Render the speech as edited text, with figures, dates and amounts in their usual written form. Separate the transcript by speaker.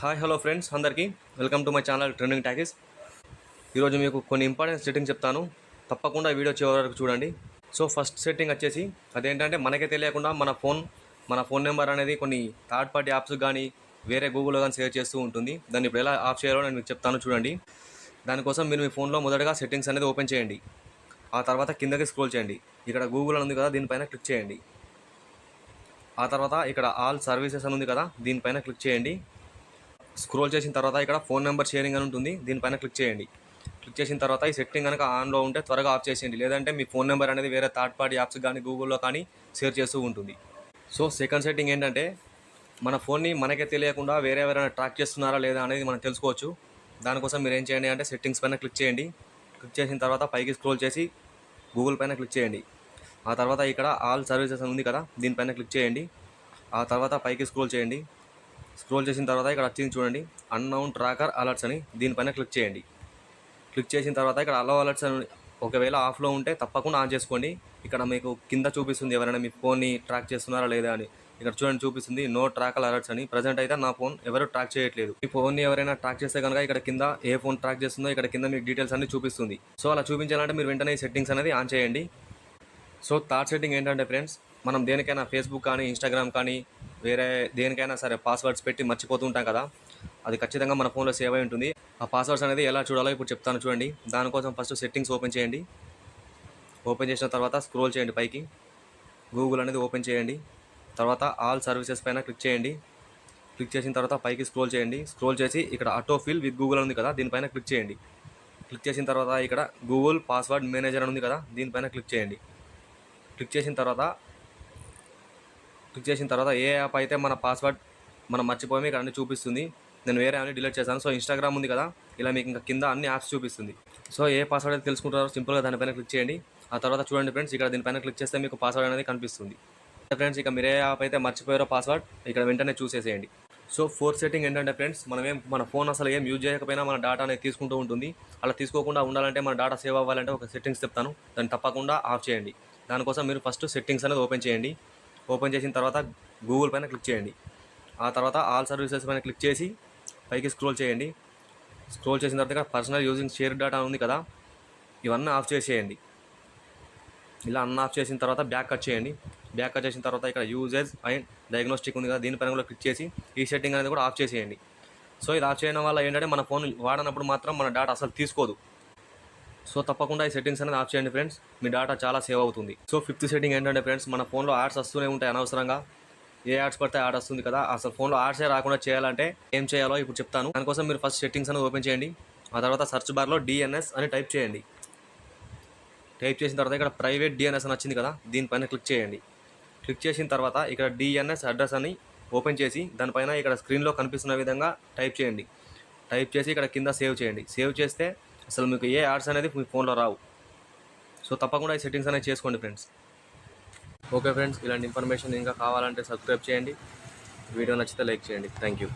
Speaker 1: Hi hello friends అందరికీ welcome to my channel trending talkies. ఈరోజు మీకు కొన్ని ఇంపార్టెంట్ సెట్టింగ్స్ చెప్తాను, తప్పకుండా వీడియో చివరి వరకు చూడండి. సో ఫస్ట్ సెట్టింగ్ వచ్చేసి అదేంటంటే మనకే తెలియకుండా మన ఫోన్ నెంబర్ అనేది కొన్ని థర్డ్ పార్టీ యాప్స్ కానీ వేరే గూగుల్లో కానీ షేర్ చేస్తూ ఉంటుంది. దాన్ని ఇప్పుడు ఎలా ఆఫ్ చేయాలో నేను మీకు చెప్తాను చూడండి. దానికోసం మీరు మీ ఫోన్లో మొదటగా సెట్టింగ్స్ అనేది ఓపెన్ చేయండి. ఆ తర్వాత కిందకి స్క్రోల్ చేయండి. ఇక్కడ గూగుల్ ఉంది కదా, దీనిపైన క్లిక్ చేయండి. ఆ తర్వాత ఇక్కడ ఆల్ సర్వీసెస్ అని ఉంది కదా, దీనిపైన క్లిక్ చేయండి. స్క్రోల్ చేసిన తర్వాత ఇక్కడ ఫోన్ నెంబర్ షేరింగ్ అని ఉంటుంది, దీనిపైన క్లిక్ చేయండి. క్లిక్ చేసిన తర్వాత ఈ సెట్టింగ్ కనుక ఆన్లో ఉంటే త్వరగా ఆఫ్ చేసేయండి, లేదంటే మీ ఫోన్ నెంబర్ అనేది వేరే థర్డ్ పార్టీ యాప్స్ కానీ గూగుల్లో కానీ షేర్ చేస్తూ ఉంటుంది. సో సెకండ్ సెట్టింగ్ ఏంటంటే మన ఫోన్ని మనకే తెలియకుండా వేరే ఎవరైనా ట్రాక్ చేస్తున్నారా లేదా అనేది మనం తెలుసుకోవచ్చు. దానికోసం మీరు ఏం చేయండి అంటే సెట్టింగ్స్ పైన క్లిక్ చేయండి. క్లిక్ చేసిన తర్వాత పైకి స్క్రోల్ చేసి గూగుల్ పైన క్లిక్ చేయండి. ఆ తర్వాత ఇక్కడ ఆల్ సర్వీసెస్ ఉంది కదా, దీనిపైన క్లిక్ చేయండి. ఆ తర్వాత పైకి స్క్రోల్ చేయండి. స్క్రోల్ చేసిన తర్వాత ఇక్కడ వచ్చింది చూడండి, అన్నౌన్ ట్రాకర్ అలర్ట్స్ అని, దీనిపైన క్లిక్ చేయండి. క్లిక్ చేసిన తర్వాత ఇక్కడ అలౌ అలర్ట్స్ అని ఒకవేళ ఆఫ్లో ఉంటే తప్పకుండా ఆన్ చేసుకోండి. ఇక్కడ మీకు కింద చూపిస్తుంది ఎవరైనా మీ ఫోన్ని ట్రాక్ చేస్తున్నారా లేదా అని. ఇక్కడ చూడండి చూపిస్తుంది నో ట్రాకర్ అలర్ట్స్ అని. ప్రజెంట్ అయితే నా ఫోన్ ఎవరు ట్రాక్ చేయట్లేదు. మీ ఫోన్ని ఎవరైనా ట్రాక్ చేస్తే కనుక ఇక్కడ కింద ఏ ఫోన్ ట్రాక్ చేస్తుందో ఇక్కడ కింద మీకు డీటెయిల్స్ అన్ని చూపిస్తుంది. సో అలా చూపించాలంటే మీరు వెంటనే ఈ సెట్టింగ్స్ అనేది ఆన్ చేయండి. సో థర్డ్ సెట్టింగ్ ఏంటంటే ఫ్రెండ్స్, మనం దేనికైనా ఫేస్బుక్ కానీ ఇన్స్టాగ్రామ్ కానీ వేరే దేనికైనా సరే పాస్వర్డ్స్ పెట్టి మర్చిపోతూ ఉంటాం కదా, అది ఖచ్చితంగా మన ఫోన్లో సేవ్ అయి ఉంటుంది. ఆ పాస్వర్డ్స్ అనేది ఎలా చూడాలో ఇప్పుడు చెప్తాను చూడండి. దానికోసం ఫస్ట్ సెట్టింగ్స్ ఓపెన్ చేయండి. ఓపెన్ చేసిన తర్వాత స్క్రోల్ చేయండి పైకి, గూగుల్ అనేది ఓపెన్ చేయండి. తర్వాత ఆల్ సర్వీసెస్ పైన క్లిక్ చేయండి. క్లిక్ చేసిన తర్వాత పైకి స్క్రోల్ చేయండి. స్క్రోల్ చేసి ఇక్కడ ఆటో ఫిల్ విత్ గూగుల్ ఉంది కదా, దీనిపైన క్లిక్ చేయండి. క్లిక్ చేసిన తర్వాత ఇక్కడ గూగుల్ పాస్వర్డ్ మేనేజర్ ఉంది కదా, దీనిపైన క్లిక్ చేయండి. క్లిక్ చేసిన తర్వాత ఏ యాప్ అయితే మన పాస్వర్డ్ మనం మర్చిపోయి ఇక్కడ అన్ని చూపిస్తుంది. నేను వేరే అన్ని డిలీట్ చేశాను. సో ఇన్స్టాగ్రామ్ ఉంది కదా, ఇలా మీకు ఇంకా కింద అన్ని యాప్స్ చూపిస్తుంది. సో ఏ పాస్వర్డ్ అయితే తెలుసుకుంటారో సింపుల్గా దానిపైన క్లిక్ చేయండి. ఆ తర్వాత చూడండి ఫ్రెండ్స్, ఇక్కడ దీనిపైన క్లిక్ చేస్తే మీకు పాస్వర్డ్ అనేది కనిపిస్తుంది. ఫ్రెండ్స్ ఇక మీరు ఏ యాప్ అయితే మర్చిపోయారో పాస్వర్డ్ ఇక్కడ వెంటనే చూసేసేయండి. సో ఫోర్త్ సెట్టింగ్ ఏంటంటే ఫ్రెండ్స్, మన ఫోన్ అసలు ఏం యూజ్ చేయకపోయినా మన డేటా అనేది తీసుకుంటూ ఉంటుంది. అలా తీసుకోకుండా ఉండాలంటే మన డేటా సేవ్ అవ్వాలంటే ఒక సెట్టింగ్స్ చెప్తాను, దాన్ని తప్పకుండా ఆఫ్ చేయండి. దానికోసం మీరు ఫస్ట్ సెట్టింగ్స్ అనేది ఓపెన్ చేయండి. ఓపెన్ చేసిన తర్వాత గూగుల్ పైన క్లిక్ చేయండి. ఆ తర్వాత ఆల్ సర్వీసెస్ పైన క్లిక్ చేసి పైకి స్క్రోల్ చేయండి. స్క్రోల్ చేసిన తర్వాత ఇక్కడ పర్సనల్ యూజింగ్ షేర్ డేటా ఉంది కదా, ఇవన్నీ ఆఫ్ చేసేయండి. ఇలా అన్నీ ఆఫ్ చేసిన తర్వాత బ్యాక్ కట్ చేయండి. బ్యాక్ కట్ చేసిన తర్వాత ఇక్కడ యూజెస్ అండ్ డయాగ్నోస్టిక్ ఉంది కదా, దీనిపైన కూడా క్లిక్ చేసి ఈ సెట్టింగ్ అనేది కూడా ఆఫ్ చేసేయండి. సో ఇది ఆఫ్ చేయడం వల్ల ఏంటంటే మన ఫోన్ వాడినప్పుడు మాత్రం మన డేటా అసలు తీసుకోదు. సో తప్పకుండా ఈ సెట్టింగ్స్ అనేది ఆఫ్ చేయండి ఫ్రెండ్స్, మీ డేటా చాలా సేవ్ అవుతుంది. సో ఫిఫ్త్ సెట్టింగ్ ఏంటంటే ఫ్రెండ్స్, మన ఫోన్లో యాడ్స్ వస్తూనే ఉంటాయి అనవసరంగా. ఏ యాడ్స్ పడితే యాడ్ వస్తుంది కదా, అసలు ఫోన్లో యాడ్సే రాకుండా చేయాలంటే ఏం చేయాలో ఇప్పుడు చెప్తాను. దానికోసం మీరు ఫస్ట్ సెట్టింగ్స్ అనేది ఓపెన్ చేయండి. ఆ తర్వాత సెర్చ్ బార్లో DNS అని టైప్ చేయండి. టైప్ చేసిన తర్వాత ఇక్కడ ప్రైవేట్ DNS అని వచ్చింది కదా, దీనిపైన క్లిక్ చేయండి. క్లిక్ చేసిన తర్వాత ఇక్కడ DNS అడ్రస్ అని ఓపెన్ చేసి దానిపైన ఇక్కడ స్క్రీన్లో కనిపిస్తున్న విధంగా టైప్ చేయండి. టైప్ చేసి ఇక్కడ కింద సేవ్ చేయండి. సేవ్ చేస్తే అసలు మీకు ఏ యాడ్స్ అనేది మీ ఫోన్లో రావు. సో తప్పకుండా ఈ సెట్టింగ్స్ అనేది చేసుకోండి ఫ్రెండ్స్. ఓకే ఫ్రెండ్స్, ఇలాంటి ఇన్ఫర్మేషన్ ఇంకా కావాలంటే సబ్స్క్రైబ్ చేయండి. వీడియో నచ్చితే లైక్ చేయండి. Thank you.